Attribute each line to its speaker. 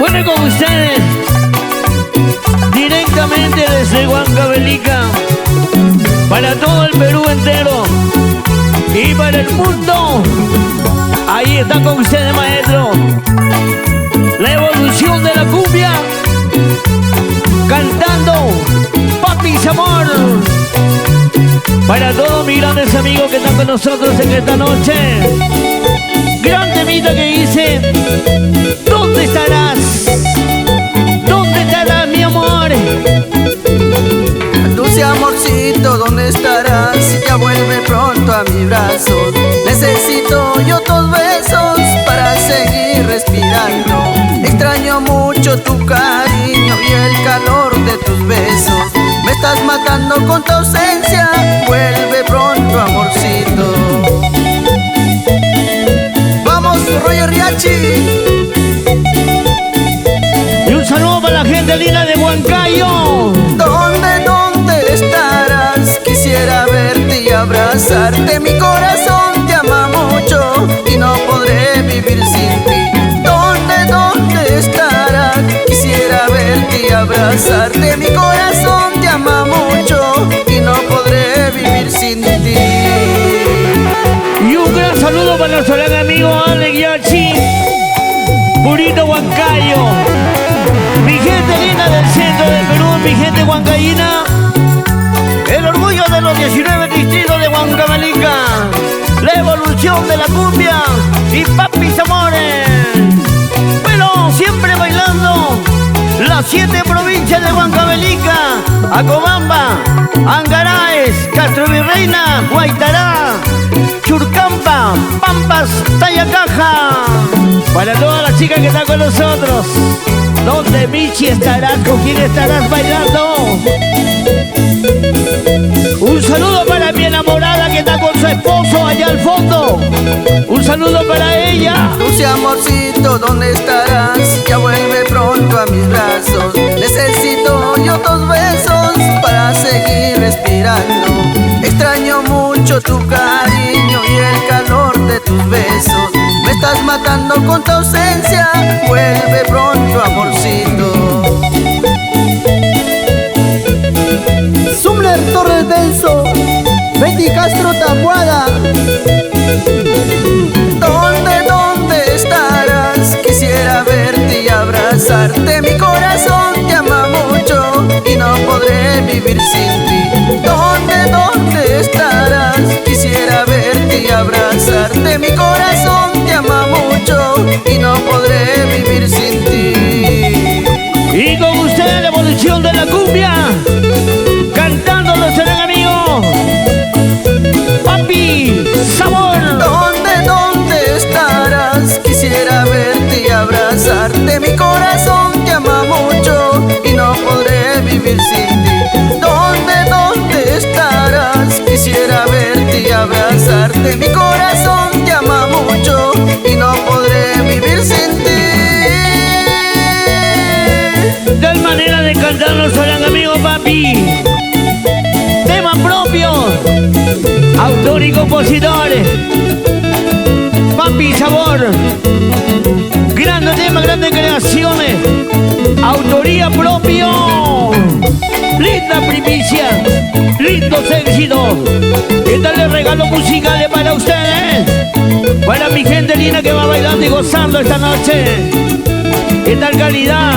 Speaker 1: Bueno, con ustedes, directamente desde Huancavelica, para todo el Perú entero y para el mundo. Ahí está con ustedes, maestro, la evolución de la cumbia, cantando Papi Sabor. Para todos mis grandes amigos que están con nosotros en esta noche, gran temita que dice: ¿dónde estarás? ¿Dónde estarás, mi amor?
Speaker 2: Dulce amorcito, ¿dónde estarás? Ya vuelve pronto a mis brazos. Necesito yo tus besos para seguir respirando. Extraño mucho tu cariño y el calor de tus besos. Me estás matando con tu ausencia. Vuelve pronto, amorcito. Vamos, Roger Riachi.
Speaker 1: Y un saludo para la gente linda de Huancayo.
Speaker 2: ¿Dónde estarás? Quisiera verte y abrazarte. Mi corazón te ama mucho y no podré vivir sin ti. ¿Dónde estarás? Quisiera verte y abrazarte. Mi corazón te ama mucho y no podré vivir sin ti.
Speaker 1: Y un gran saludo para nuestro gran amigo Alex Yachi, Purito Huancayo. Mi gente linda del centro del Perú, mi gente huancayina, el orgullo de los 19 distritos de Huancavelica, la evolución de la cumbia y Papis Amores. Bueno, siempre bailando las 7 provincias de Huancavelica: Acobamba, Angaraes, Castrovirreina, Guaitará, Churcampa, Pampas, Tayacaja. Para todas las chicas que están con nosotros, ¿dónde, Michi, estarás? ¿Con quién estarás bailando? Un saludo para mi enamorada que está con su esposo allá al fondo. Un saludo para ella.
Speaker 2: Dulce amorcito, ¿dónde estarás? Ya vuelve pronto a mis brazos. Necesito yo tus besos para seguir respirando. Extraño mucho tu cariño y el calor de tus besos. Me estás matando con tu ausencia. Vuelve pronto, amorcito. Sumler Torres Denso, Betty Castro Tabuada. ¿Dónde estarás? Quisiera verte y abrazarte. Mi corazón te ama mucho y no podré vivir sin ti. ¿Dónde estarás? Quisiera verte y abrazarte. Mi corazón te ama mucho y no podré vivir sin ti.
Speaker 1: Y con ustedes la evolución de la cumbia, cantando nuestro gran amigo Papi Sabor.
Speaker 2: ¿Dónde estarás? Quisiera verte y abrazarte. Mi corazón te ama mucho y no podré vivir sin ti. ¿Dónde estarás? Quisiera verte y abrazarte. Mi corazón te ama mucho y no podré vivir sin ti.
Speaker 1: Tal manera de cantar nuestro gran amigo Papi. Tema propio, autor y compositor, Papi Sabor. Grande tema, grandes creaciones, autoría propio. Linda primicia, lindos éxitos. ¿Qué tal de regalos musicales para ustedes? Para mi gente linda que va bailando y gozando esta noche. ¿Qué tal calidad?